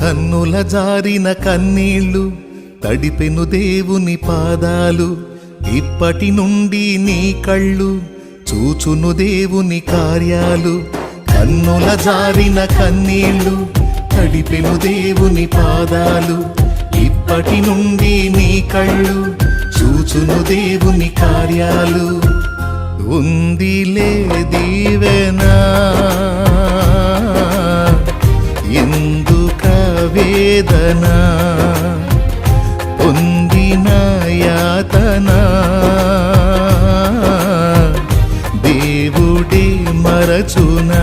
కన్నుల జారిన కన్నీళ్ళు తడిపెను దేవుని పాదాలు. ఇప్పటి నుండి నీ కళ్ళు చూచును దేవుని కార్యాలు. కన్నుల జారిన కన్నీళ్ళు తడిపెను దేవుని పాదాలు. ఇప్పటి నుండి నీ కళ్ళు చూచును దేవుని కార్యాలు. ఉందిలే దీవెనా ఎందుక వేదన, పొందిన యాతన దేవుడే మరచునా.